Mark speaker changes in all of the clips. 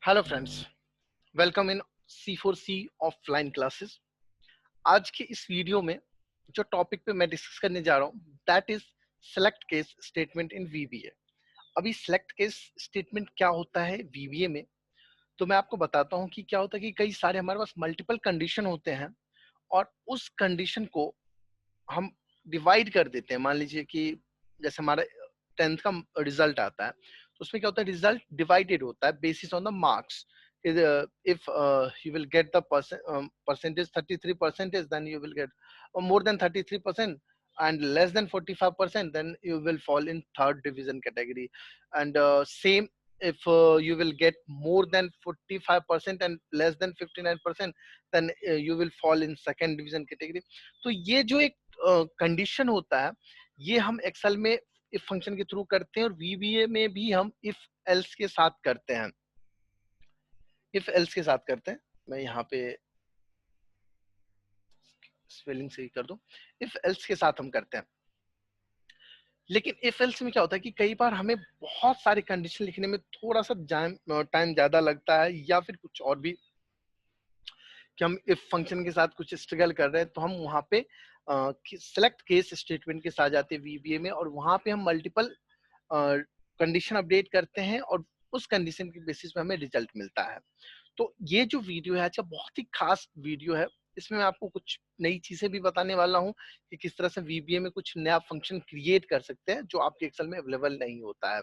Speaker 1: Hello friends, welcome in C4C offline classes. आज के इस वीडियो में जो टॉपिक पे मैं डिस्कस करने जा रहा हूँ that is select case statement in VBA। अभी सेलेक्ट केस स्टेटमेंट क्या होता है VBA में, तो मैं आपको बताता हूँ कि क्या होता है कि कई सारे हमारे पास मल्टीपल कंडीशन होते हैं और उस कंडीशन को हम डिवाइड कर देते हैं। मान लीजिए कि जैसे हमारा 10th का रिजल्ट आता है तो उसमें क्या होता है, रिजल्ट डिवाइडेड होता है basis on the marks. If you will get the percentage 33%, then you will get more than 33%, and less than 45%, then you will fall in third division category. And same, if you will get more than 45% and less than 59%, then you will fall in second division category. तो ये जो एक condition होता है, ये हम Excel में if function के थ्रू करते हैं और VBA में भी हम इफ एल्स के साथ करते हैं। इफ एल्स के साथ करते हैं, मैं यहाँ पे स्पेलिंग सही कर दूं, इफ एल्स के साथ हम करते हैं। लेकिन इफ एल्स में क्या होता है कि कई बार हमें बहुत सारे कंडीशन लिखने में थोड़ा सा टाइम ज्यादा लगता है, या फिर कुछ और भी कि हम इफ फंक्शन के साथ कुछ स्ट्रगल कर रहे हैं, तो हम वहां पे सेलेक्ट केस स्टेटमेंट के साथ जाते हैं VBA में, और वहां पे हम मल्टीपल कंडीशन अपडेट करते हैं और उस कंडीशन के बेसिस पे हमें रिजल्ट मिलता है। तो ये जो वीडियो है अच्छा बहुत ही खास वीडियो है। इसमें मैं आपको कुछ नई चीजें भी बताने वाला हूँ कि किस तरह से VBA में कुछ नया फंक्शन क्रिएट कर सकते हैं जो आपके एक्सेल में अवेलेबल नहीं होता है।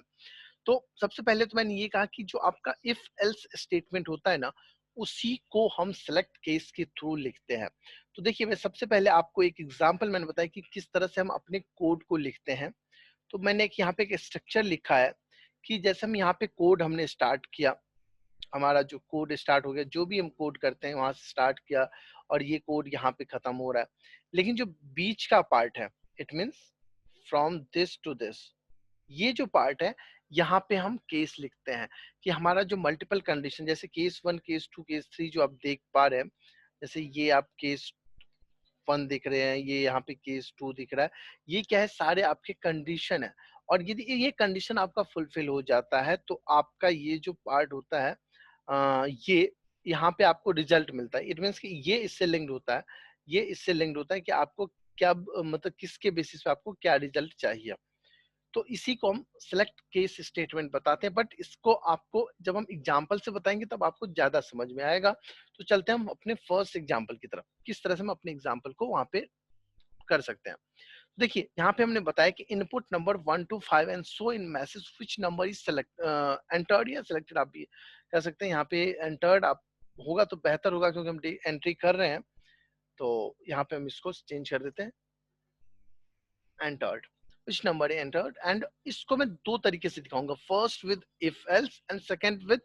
Speaker 1: तो सबसे पहले तो मैंने ये कहा कि जो आपका इफ एल्स स्टेटमेंट होता है ना, उसी को हम सेलेक्ट केस के थ्रू लिखते हैं। तो देखिए, मैं सबसे पहले आपको एक एग्जांपल मैंने बताया कि किस तरह से हम अपने कोड को लिखते हैं। तो मैंने एक यहाँ पे एक स्ट्रक्चर लिखा है कि जैसे हम यहाँ पे कोड हमने स्टार्ट किया, हमारा जो कोड स्टार्ट हो गया, जो भी हम कोड करते हैं वहां से स्टार्ट किया और ये कोड यहाँ पे खत्म हो रहा है। लेकिन जो बीच का पार्ट है, it means from this to this, ये जो पार्ट है यहाँ पे हम केस लिखते हैं कि हमारा जो मल्टीपल कंडीशन, जैसे केस 1, केस 2, केस 3 जो आप देख पा रहे हैं, जैसे ये आप केस 1 दिख रहे हैं, ये यहाँ पे केस 2 दिख रहा है, ये क्या है, सारे आपके कंडीशन है। और यदि ये कंडीशन आपका फुलफिल हो जाता है तो आपका ये जो पार्ट होता है, ये यहाँ पे आपको रिजल्ट मिलता है। इट मीन्स कि ये इससे लिंक्ड होता है, ये इससे लिंक्ड होता है कि आपको क्या मतलब किसके बेसिस पे आपको क्या रिजल्ट चाहिए। तो इसी को हम सेलेक्ट केस स्टेटमेंट बताते हैं, बट इसको आपको जब हम एग्जाम्पल से बताएंगे तब आपको ज्यादा समझ में आएगा। तो चलते हैं हम अपने फर्स्ट एग्जाम्पल की तरफ, किस तरह से हम अपने एग्जाम्पल को वहां पे कर सकते हैं। देखिए, यहाँ पे हमने बताया कि input number 1 to 5 and so in message which number is select entered या सिलेक्टेड, आप भी कह सकते हैं। यहाँ पे एंटर्ड आप होगा तो बेहतर होगा क्योंकि हम एंट्री कर रहे हैं। तो यहाँ पे हम इसको चेंज कर देते हैं, entered, which number entered। And इसको मैं दो तरीके से दिखाऊंगा, first with if else and second with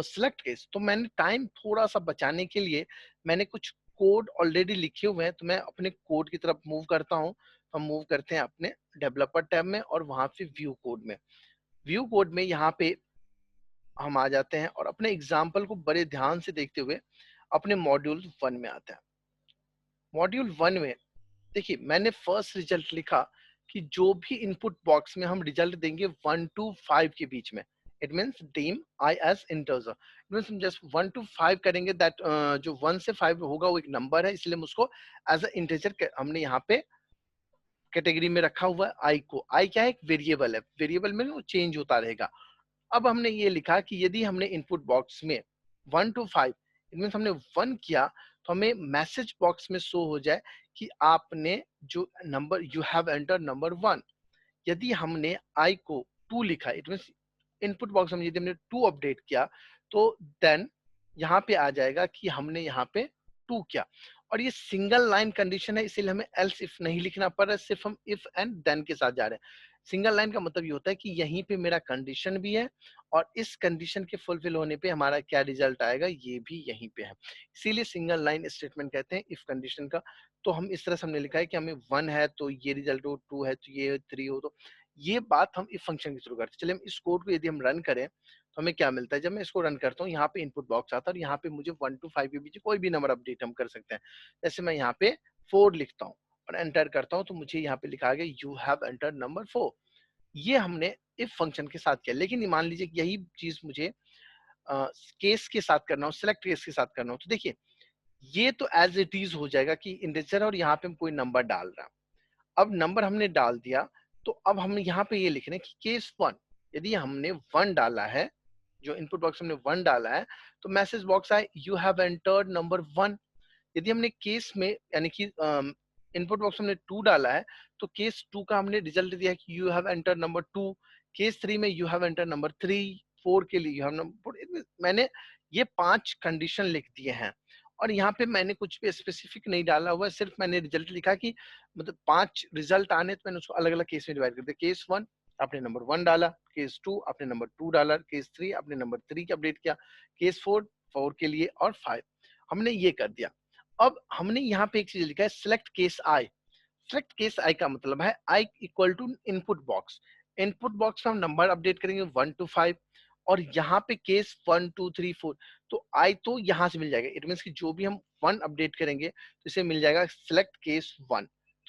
Speaker 1: select case. तो मैंने टाइम थोड़ा सा बचाने के लिए मैंने कुछ कोड ऑलरेडी लिखे हुए हैं, तो मैं अपने कोड की तरफ मूव करता हूँ। तो हम मूव करते हैं अपने डेवलपर टैब में और वहां पे व्यू कोड में। व्यू कोड में यहाँ पे हम आ जाते हैं और अपने एग्जाम्पल को बड़े ध्यान से देखते हुए अपने मॉड्यूल 1 में आते हैं। मॉड्यूल 1 में देखिए, मैंने फर्स्ट रिजल्ट लिखा कि जो भी इनपुट बॉक्स में हम रिजल्ट देंगे 1 to 5 के बीच में, it means dim i as integer. It means हम जस्ट 1 to 5 करेंगे, दैट जो 1 से 5 होगा वो एक नंबर है, इसलिए हम उसको एज अ इंटीजर हमने यहाँ पे कैटेगरी में रखा हुआ है। आई को, आई क्या है, एक वेरिएबल है, वेरिएबल में वो चेंज होता रहेगा। अब हमने ये लिखा कि यदि हमने इनपुट बॉक्स में 1 to 5, इट मींस हमने 1 किया, तो हमें मैसेज बॉक्स में शो हो जाए कि आपने जो number you have enter number 1। यदि हमने आई को 2 लिखा, इट मींस इनपुट बॉक्स में यदि हमने 2 अपडेट किया, तो देन यहाँ पे आ जाएगा कि हमने यहाँ पे 2 किया। और ये सिंगल लाइन कंडीशन है, इसीलिए हमें एल्स इफ नहीं लिखना पड़ रहा है, सिर्फ हम इफ एंड देन के साथ जा रहे हैं। सिंगल लाइन का मतलब ये होता है कि यहीं पे मेरा कंडीशन भी है और इस कंडीशन के फुलफिल होने पे हमारा क्या रिजल्ट आएगा ये भी यहीं पे है, इसीलिए सिंगल लाइन स्टेटमेंट कहते हैं इफ कंडीशन का। तो हम इस तरह से हमने लिखा है कि हमें 1 है तो ये रिजल्ट हो, 2 है तो ये, 3 हो तो ये बात हम इफ फंक्शन के थ्रू करते हैं। चलिए हम इस कोड को यदि हम रन करें तो हमें क्या मिलता है, जब मैं इसको रन करता हूँ यहाँ पे इनपुट बॉक्स आता है और यहाँ पे मुझे 1 to 5 के बीच कोई भी नंबर अपडेट हम कर सकते हैं। जैसे मैं यहाँ पे 4 लिखता हूँ और एंटर करता हूँ, तो मुझे यहाँ पे लिखा गया यू हैव एंटर नंबर 4। ये हमने इफ फंक्शन के साथ किया। लेकिन मान लीजिए कि यही चीज मुझे केस के साथ करना हो, सिलेक्ट केस के साथ करना हो, तो देखिए ये तो एज इट इज हो जाएगा कि इंटीजर और यहाँ पे हम कोई नंबर डाल रहे हैं। अब नंबर हमने डाल दिया, तो अब हम यहाँ पे ये लिख रहे हैं कि केस 1, यदि हमने 1 डाला है, जो इनपुट बॉक्स हमने 1 डाला है, तो मैसेज बॉक्स आए यू हैव एंटर्ड नंबर 1। यदि हमने केस में यानी कि इनपुट बॉक्स हमने 2 डाला है, तो केस 2 का हमने रिजल्ट दिया कि you have entered number 2। Case 3 में यू हैव एंटर्ड नंबर 3, 4 के लिए यू हैव नंबर, मैंने ये 5 कंडीशन लिख दिए हैं। और यहाँ पे मैंने कुछ भी स्पेसिफिक नहीं डाला हुआ है, सिर्फ मैंने रिजल्ट लिखा कि मतलब 5 रिजल्ट आने, तो मैंने उसको अलग-अलग केस में डिवाइड कर दिया। केस 1 आपने नंबर 1 डाला, केस 2 आपने नंबर 2 डाला, केस 3 आपने नंबर 3 का अपडेट किया, केस 4 4 के लिए और 5 हमने ये कर दिया। अब हमने यहाँ पे एक चीज लिखा है select case i. Select case i का मतलब है i equal to input box. Input box में हम नंबर अपडेट करेंगे 1 to 5, और यहाँ पे केस 1 2 3 4, तो आई तो यहाँ से मिल जाएगा। इट मीन्स कि जो भी हम 1 अपडेट करेंगे तो इसे मिल जाएगा select case 1।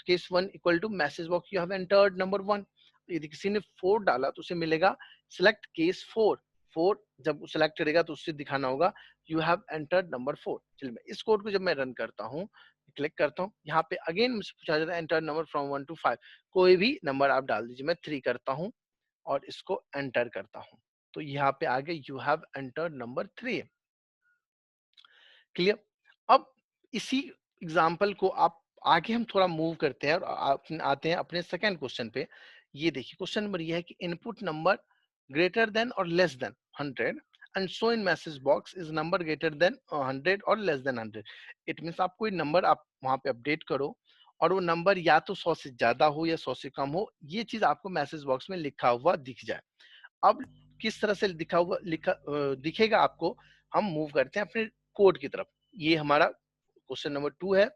Speaker 1: Case 1 equal to message box you have entered number 1। यदि किसी ने 4 डाला तो उसे मिलेगा सिलेक्ट केस 4। 4 जब सिलेक्ट करेगा तो उससे दिखाना होगा यू हैव एंटर्ड नंबर 4। चलिए मैं इस कोड को जब मैं रन करता हूँ, क्लिक करता हूँ, यहाँ पे अगेन मुझसे पूछा जाता है एंटर नंबर फ्रॉम 1 to 5, कोई भी नंबर आप डाल दीजिए। मैं 3 करता हूँ और इसको एंटर करता हूँ, तो यहाँ पे आगे you have entered number 3। Clear. अब इसी एग्जाम्पल को आप आगे हम थोड़ा मूव करते हैं और आते हैं अपने सेकंड क्वेश्चन पे। ये देखिए क्वेश्चन नंबर ये है कि इनपुट नंबर ग्रेटर देन और less than 100 and show in message box is number greater than 100 और लेस देन 100। इट मींस आप कोई नंबर आप वहां पे अपडेट करो और वो नंबर या तो 100 से ज्यादा हो या 100 से कम हो, ये चीज आपको मैसेज बॉक्स में लिखा हुआ दिख जाए। अब किस तरह से दिखा हुआ दिखेगा आपको, हम मूव करते हैं अपने कोड की तरफ। ये हमारा क्वेश्चन नंबर 2 है,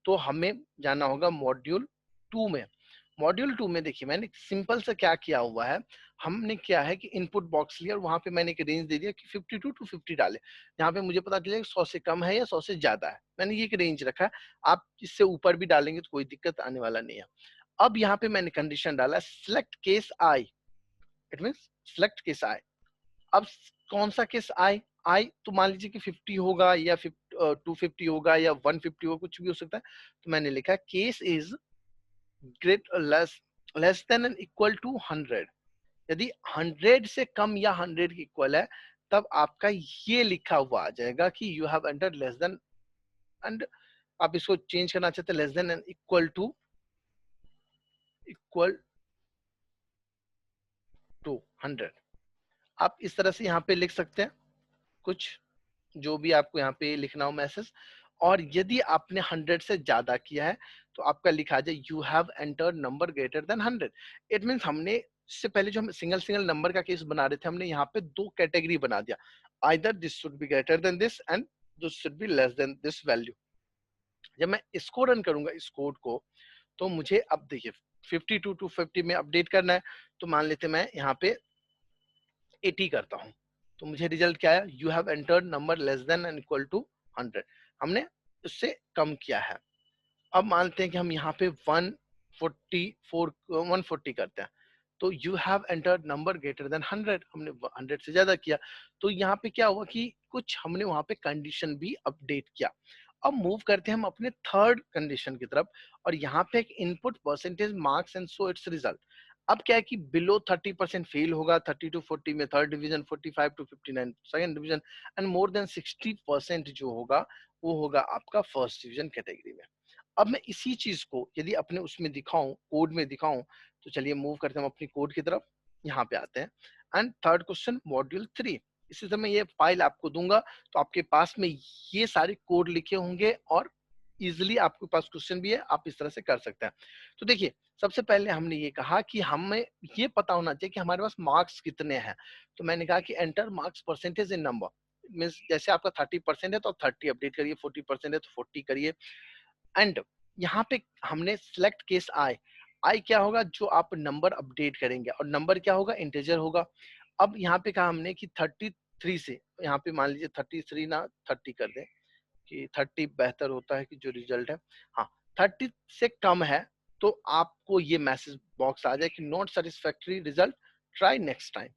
Speaker 1: तो हमें जाना होगा मॉड्यूल 2 में। मॉड्यूल 2 में देखिए मैंने सिंपल से क्या किया हुआ है, हमने क्या है कि इनपुट बॉक्स लिया और वहां पे मैंने एक रेंज दे दिया कि 52 to 50 डाले। यहाँ पे मुझे पता चलेगा 100 से कम है या 100 से ज्यादा है, मैंने ये एक रेंज रखा है। आप इससे ऊपर भी डालेंगे तो कोई दिक्कत आने वाला नहीं है। अब यहाँ पे मैंने कंडीशन डाला select case I. It mean select case आई। अब कौन सा केस आई, आई तो मान लीजिए कि 50 होगा या 250 होगा या 150 होगा, कुछ भी हो सकता है। तो मैंने लिखा case is great less than and equal to 100। यदि 100 से कम या 100 के इक्वल है, तब आपका ये लिखा हुआ आ जाएगा कि you have entered less than, and आप इसको चेंज करना चाहते हैं less than and equal to 100। आप इस तरह से यहाँ पे लिख सकते हैं कुछ जो भी आपको यहाँ पे लिखना हो मैसेज। और यदि आपने 100 से ज्यादा किया है तो आपका लिखा जाए you have entered number greater than 100। It means हमने इससे पहले जो हम सिंगल सिंगल नंबर का केस बना रहे थे, हमने यहाँ पे 2 कैटेगरी बना दिया, either this should be greater than this and this should be less than this value. जब मैं इसको रन करूंगा इस कोड को, तो मुझे अब देखिए 52 to 50 में अपडेट करना है, तो मान लेते मैं यहाँ पे 80 करता हूँ, तो मुझे रिजल्ट क्या आया, you have entered number less than and equal to 100। हमने उससे कम किया है। अब मानते हैं कि हम यहाँ पे 140 करते हैं, तो you have entered number greater than 100, हमने 100 से ज्यादा किया। तो यहाँ पे क्या हुआ कि कुछ हमने वहां पे कंडीशन भी अपडेट किया। अब मूव करते हैं हम अपने थर्ड कंडीशन की तरफ, और यहाँ पे एक input percentage marks and so it's result. अब क्या है कि बिलो 30% फेल होगा, 30 to 40 में third division, 45 to 59 second division, and more than 60% जो होगा वो होगा आपका फर्स्ट डिवीजन कैटेगरी में। अब मैं इसी चीज को यदि अपने उसमें दिखाऊं, कोड में दिखाऊं, तो चलिए मूव करते हैं हम अपनी कोड की तरफ। यहाँ पे आते हैं एंड थर्ड क्वेश्चन मॉड्यूल 3। इसी समय ये फाइल आपको दूंगा, तो आपके पास में ये सारे कोड लिखे होंगे और इजिली आपके पास क्वेश्चन भी है, आप इस तरह से कर सकते हैं। तो देखिए सबसे पहले हमने ये कहा कि हमें ये पता होना चाहिए कि हमारे पास मार्क्स कितने हैं। तो मैंने कहा कि enter marks percentage in number, means जैसे आपका 30% है तो 30 अपडेट करिए, 40% है तो 40 करिए। एंड यहाँ पे हमने सिलेक्ट केस आई। आई क्या होगा, जो आप नंबर अपडेट करेंगे, और नंबर क्या होगा, इंटीजर होगा। अब यहाँ पे कहा हमने कि 33 से, यहाँ पे मान लीजिए 33 ना 30 कर दें, कि 30 बेहतर होता है कि जो रिजल्ट है, हाँ 30 से कम है, तो आपको ये मैसेज बॉक्स आ जाए कि not satisfactory result, try next time.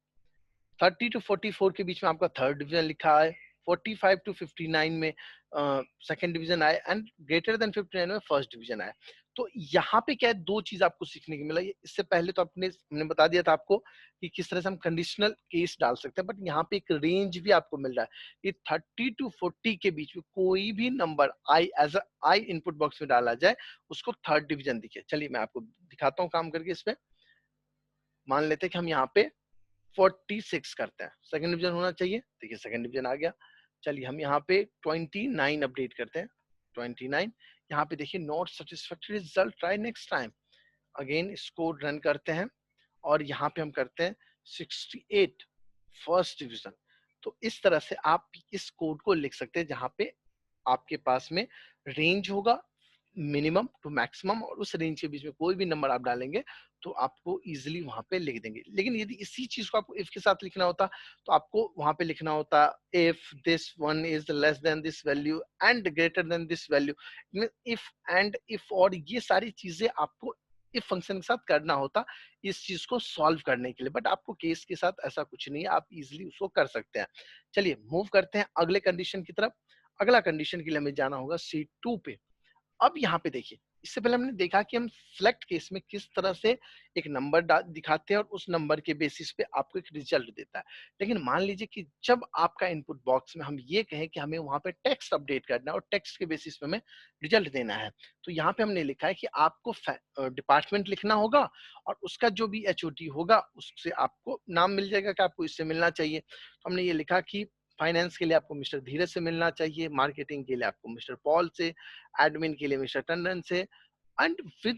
Speaker 1: 30 to 44 के बीच में आपका थर्ड डिवीजन लिखा है, 45 टू 59 में सेकंड डिवीजन आए, एंड ग्रेटर देन 59 में फर्स्ट डिवीजन आए। तो यहाँ पे क्या है, दो चीज आपको सीखने को मिला। इससे पहले तो हमने बता दिया था आपको कि किस तरह से हम कंडीशनल केस डाल सकते हैं, बट यहाँ पे एक रेंज भी आपको मिल रहा है कि 30 टू 40 के बीच में कोई भी number I as I input box में डाला जाए, उसको थर्ड डिवीजन दिखे। चलिए मैं आपको दिखाता हूँ काम करके। इसमें मान लेते हैं कि हम यहाँ पे 46 करते हैं, सेकंड डिवीजन होना चाहिए। देखिए सेकंड डिवीजन आ गया। चलिए हम यहाँ पे 29 अपडेट करते हैं, 29। यहाँ पे देखिए not satisfactory result, try next time. Again इसको रन करते हैं और यहाँ पे हम करते हैं 68 फर्स्ट डिवीजन। तो इस तरह से आप इस कोड को लिख सकते हैं, जहाँ पे आपके पास में रेंज होगा मिनिमम टू मैक्सिमम, और उस रेंज के बीच में कोई भी नंबर आप डालेंगे तो आपको इजीली वहां पे लिख देंगे। लेकिन यदि इसी चीज को आपको इफ के साथ लिखना होता तो आपको वहां पे लिखना होता if this one is less than this value and greater than this value. If and if और ये सारी चीजें आपको इफ फंक्शन के साथ करना होता इस चीज को सॉल्व करने के लिए, बट आपको केस के साथ ऐसा कुछ नहीं है, आप इजिली उसको कर सकते हैं। चलिए मूव करते हैं अगले कंडीशन की तरफ। अगला कंडीशन के लिए हमें जाना होगा C2 पे। अब यहाँ पे देखिए, इससे पहले हमने देखा कि हम सिलेक्ट केस में किस तरह से एक नंबर दिखाते हैं और उस नंबर के बेसिस पे आपको एक रिजल्ट देता है। लेकिन मान लीजिए कि जब आपका इनपुट बॉक्स में हम ये कहें कि हमें वहां पे टेक्स्ट अपडेट करना है और टेक्स्ट के बेसिस पे हमें रिजल्ट देना है, तो यहाँ पे हमने लिखा है कि आपको डिपार्टमेंट लिखना होगा और उसका जो भी HOD होगा उससे आपको नाम मिल जाएगा कि आपको इससे मिलना चाहिए। तो हमने ये लिखा कि फाइनेंस के लिए आपको मिस्टर धीरज से मिलना चाहिए, मार्केटिंग के लिए आपको मिस्टर पॉल से, एडमिन के लिए मिस्टर टंडन से, and with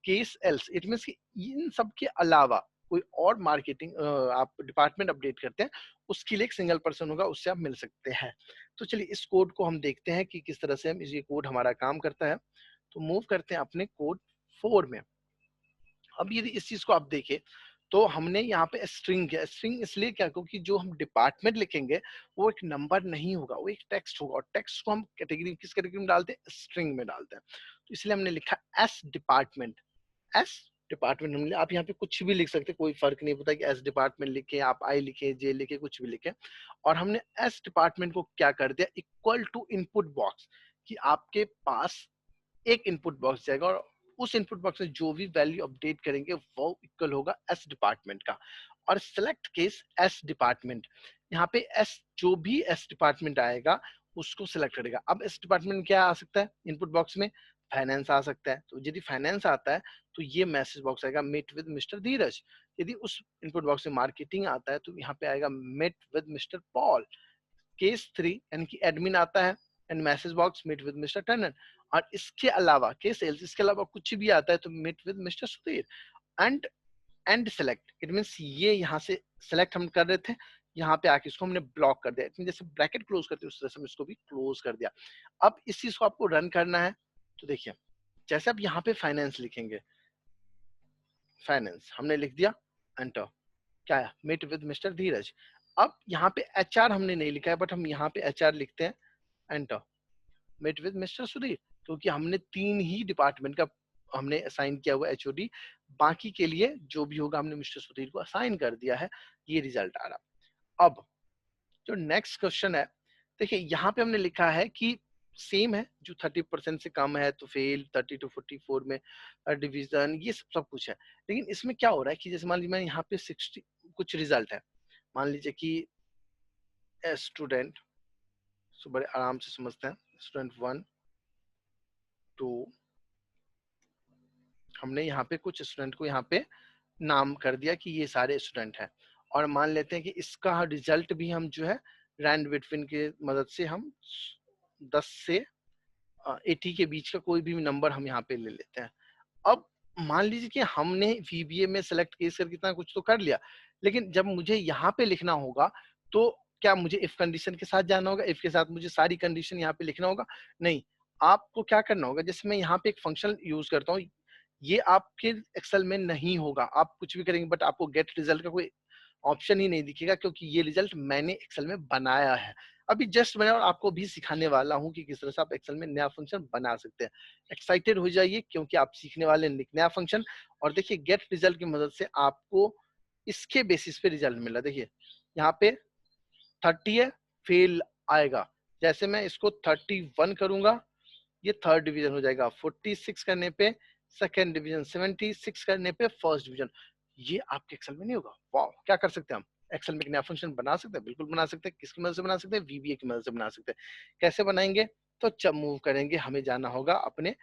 Speaker 1: case else it means कि इन सब के अलावा कोई और मार्केटिंग आप डिपार्टमेंट अपडेट करते हैं उसके लिए एक सिंगल पर्सन होगा, उससे आप मिल सकते हैं। तो चलिए इस कोड को हम देखते हैं कि किस तरह से हम ये कोड हमारा काम करता है। तो मूव करते हैं अपने कोड 4 में। अब यदि इस चीज को आप देखें तो हमने यहाँ पे स्ट्रिंग किया। स्ट्रिंग इसलिए क्या, क्योंकि जो हम डिपार्टमेंट लिखेंगे वो एक नंबर नहीं होगा, वो एक टेक्स्ट होगा, और टेक्स्ट को हम कैटेगरी किस कैटेगरी में डालते हैं, स्ट्रिंग में डालते हैं। तो इसलिए हमने लिखा एस डिपार्टमेंट। एस डिपार्टमेंट हमने, आप यहाँ पे कुछ भी लिख सकते हैं, कोई फर्क नहीं पड़ता कि एस डिपार्टमेंट लिखे, आप आई लिखे, जे लिखे, कुछ भी लिखे। और हमने एस डिपार्टमेंट को क्या कर दिया, इक्वल टू इनपुट बॉक्स, कि आपके पास एक इनपुट बॉक्स जाएगा और उस इनपुट बॉक्स में जो भी वैल्यू अपडेट करेंगे वो इक्वल होगा एस डिपार्टमेंट का। और सिलेक्ट केस एस डिपार्टमेंट, यहाँ पे एस जो भी एस डिपार्टमेंट आएगा उसको सिलेक्ट करेगा। अब एस डिपार्टमेंट क्या आ सकता है इनपुट बॉक्स में, फाइनेंस आ सकता है। तो यदि फाइनेंस आता है तो ये मैसेज बॉक्स आएगा मीट विद मिस्टर धीरज। यदि उस इनपुट बॉक्स में मार्केटिंग आता है तो यहाँ पे आएगा meet with Mister Paul. Case 3 यानी कि एडमिन आता है and message box meet with Mister Tandon. और इसके अलावा केस सेल्स, इसके अलावा कुछ भी आता है तो meet with Mister Sudhir. And and select it means ये यहाँ से सेलेक्ट हम कर रहे थे, यहाँ पे आके इसको हमने ब्लॉक कर दिया। इट मीन जैसे ब्रैकेट क्लोज करते हैं उस तरह से हम इसको भी क्लोज कर दिया। अब इस चीज को आपको रन करना है। तो देखिए जैसे आप यहाँ पे फाइनेंस लिखेंगे, फाइनेंस हमने लिख दिया, एंटर। क्या है, मीट विद मिस्टर धीरज। अब यहाँ पे HR हमने नहीं लिखा है, बट हम यहाँ पे HR लिखते हैं, enter. Meet with Mister Sudhir, क्योंकि हमने 3 ही डिपार्टमेंट का हमने असाइन किया हुआ HOD, बाकी के लिए जो भी होगा हमने मिस्टर सुधीर को असाइन कर दिया है। ये रिजल्ट आ रहा। अब जो नेक्स्ट क्वेश्चन है, देखिए यहाँ पे हमने लिखा है कि सेम है, जो 30% से कम है तो फेल, 30 टू 44 में डिवीजन, ये सब कुछ है। लेकिन इसमें क्या हो रहा है कि जैसे मान लीजिए मैं यहाँ पे 60 कुछ रिजल्ट है, मान लीजिए कि स्टूडेंट, सो बड़े आराम से समझते हैं, स्टूडेंट 1 2, हमने यहाँ पे कुछ स्टूडेंट को यहाँ पे नाम कर दिया कि ये सारे स्टूडेंट हैं, और मान लेते हैं कि इसका रिजल्ट भी हम जो है रैंड बिटवीन के मदद से हम 10 से 80 के बीच का कोई भी नंबर हम यहाँ पे ले लेते हैं। अब मान लीजिए कि हमने VBA में सेलेक्ट केस करके इतना कुछ तो कर लिया, लेकिन जब मुझे यहाँ पे लिखना होगा तो क्या मुझे इफ कंडीशन के साथ जाना होगा, इफ के साथ मुझे सारी कंडीशन यहाँ पे लिखना होगा? नहीं, आपको क्या करना होगा, जैसे मैं यहाँ पे एक फंक्शन यूज करता हूँ, ये आपके एक्सेल में नहीं होगा, आप कुछ भी करेंगे बट आपको गेट रिजल्ट का कोई ऑप्शन ही नहीं दिखेगा, क्योंकि ये रिजल्ट मैंने एक्सेल में बनाया है, अभी जस्ट बनाया, और आपको भी सिखाने वाला हूँ कि किस तरह से आप एक्सेल में नया फंक्शन बना सकते हैं। एक्साइटेड हो जाइए क्योंकि आप सीखने वाले हैं नया फंक्शन। और देखिए गेट रिजल्ट की मदद से आपको इसके बेसिस पे रिजल्ट मिला। देखिए यहाँ पे 30 है, फेल आएगा। जैसे मैं इसको 31 करूंगा, ये थर्ड डिवीजन हो जाएगा। 46 करने पे सेकंड डिवीजन, 76 करने पे फर्स्ट डिवीजन। ये आपके एक्सेल में नहीं होगा। वाह, क्या कर सकते हैं हम एक्सेल में एक नया फंक्शन बना सकते हैं, बिल्कुल बना सकते हैं। किसकी मदद से बना सकते हैं? वीबीए की मदद से बना सकते हैं। कैसे बनाएंगे? तो जब मूव करेंगे हमें जाना होगा अपने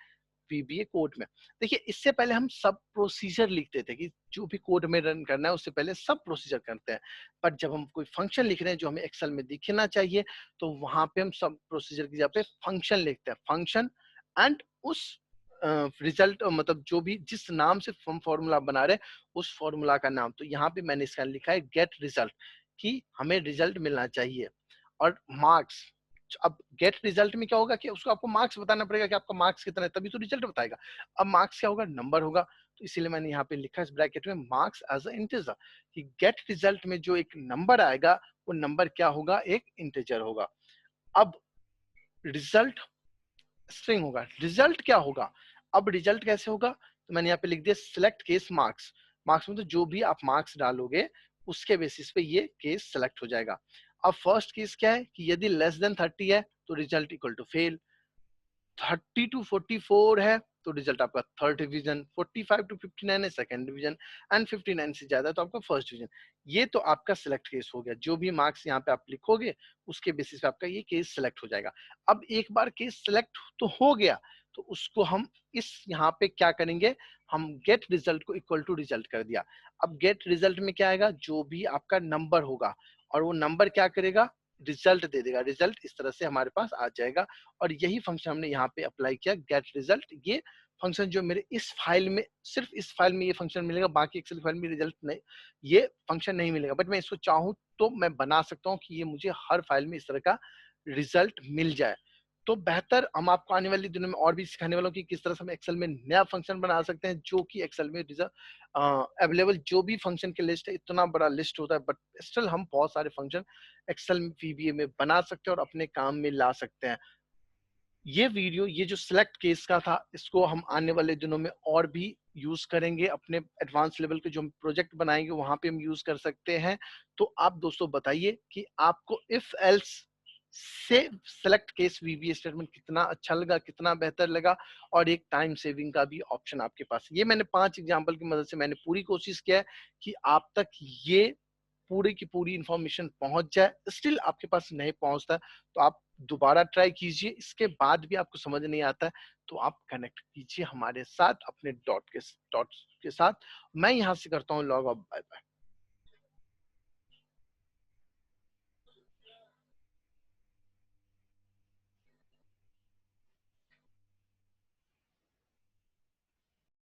Speaker 1: वीबीए कोड में। देखिए, इससे पहले हम सब प्रोसीजर लिखते थे कि जो भी कोड में रन करना है उससे पहले सब प्रोसीजर करते हैं। पर जब हम कोई फंक्शन लिख रहे हैं जो हमें एक्सेल में दिखना चाहिए, तो वहां पे हम सब प्रोसीजर की जगह पे फंक्शन लिखते हैं। फंक्शन एंड उस रिजल्ट, मतलब जो भी जिस नाम से हम फॉर्मूला बना रहे हैं उस फॉर्मूला का नाम। तो यहाँ पे मैंने इसका लिखा है गेट रिजल्ट, कि हमें रिजल्ट मिलना चाहिए। और मार्क्स, अब गेट रिजल्ट में क्या होगा कि उसको आपको मार्क्स बताना पड़ेगा कि आपका मार्क्स कितना है, तभी तो रिजल्ट बताएगा। अब मार्क्स क्या होगा? नंबर होगा। तो इसीलिए मैंने यहाँ पे लिखा है इस ब्रैकेट में मार्क्स एज अ इंटीजर, कि गेट रिजल्ट में जो एक नंबर आएगा वो नंबर क्या होगा? एक इंटीजर होगा। अब रिजल्ट स्ट्रिंग होगा। रिजल्ट क्या होगा? अब रिजल्ट कैसे होगा? तो मैंने यहाँ पे लिख दिया सिलेक्ट केस मार्क्स। मार्क्स में तो जो भी आप मार्क्स डालोगे उसके बेसिस पे ये केस सेलेक्ट हो जाएगा। अब फर्स्ट केस क्या है कि यदि लेस देन 30 है तो result equal to fail. 30 to 44 है तो रिजल्ट आपका थर्ड डिवीजन, 45 टू 59 है सेकंड डिवीजन, एंड 59 से ज्यादा है तो आपका फर्स्ट डिवीजन। ये तो आपका सिलेक्ट केस हो गया। जो भी मार्क्स यहाँ पे आप लिखोगे उसके बेसिस पे आपका ये केस सिलेक्ट हो जाएगा। अब एक बार केस सिलेक्ट तो हो गया, तो उसको हम इस यहाँ पे क्या करेंगे? हम गेट रिजल्ट को इक्वल टू रिजल्ट कर दिया। अब गेट रिजल्ट में क्या आएगा? जो भी आपका नंबर होगा, और वो नंबर क्या करेगा? रिजल्ट दे देगा। रिजल्ट इस तरह से हमारे पास आ जाएगा। और यही फंक्शन हमने यहाँ पे अप्लाई किया, गेट रिजल्ट। ये फंक्शन जो मेरे इस फाइल में, सिर्फ इस फाइल में ये फंक्शन मिलेगा, बाकी एक्सेल फाइल में रिजल्ट नहीं, ये फंक्शन नहीं मिलेगा। बट मैं इसको चाहूँ तो मैं बना सकता हूँ कि ये मुझे हर फाइल में इस तरह का रिजल्ट मिल जाए। तो बेहतर, हम आपको आने वाले दिनों में और भी सिखाने वाला हूँ कि किस तरह से हम एक्सेल में नया फंक्शन बना सकते हैं जो कि एक्सेल में अवेलेबल जो भी फंक्शन की लिस्ट है, इतना बड़ा लिस्ट होता है, बट स्टिल हम बहुत सारे फंक्शन एक्सेल में वीबीए में बना सकते हैं और अपने काम में ला सकते हैं। ये वीडियो, ये जो सिलेक्ट केस का था, इसको हम आने वाले दिनों में और भी यूज करेंगे। अपने एडवांस लेवल के जो हम प्रोजेक्ट बनाएंगे वहां पे हम यूज कर सकते हैं। तो आप दोस्तों बताइए कि आपको इफ एल्स से सिलेक्ट केस वीबीए स्टेटमेंट कितना अच्छा लगा, कितना बेहतर लगा, और एक टाइम सेविंग का भी ऑप्शन आपके पास। ये मैंने 5 एग्जांपल की मदद से मैंने पूरी कोशिश किया है कि आप तक ये पूरी की पूरी इंफॉर्मेशन पहुंच जाए। स्टिल आपके पास नहीं पहुंचता है, तो आप दोबारा ट्राई कीजिए। इसके बाद भी आपको समझ नहीं आता है तो आप कनेक्ट कीजिए हमारे साथ अपने डॉट के साथ। मैं यहाँ से करता हूँ लॉग ऑफ। Bye bye.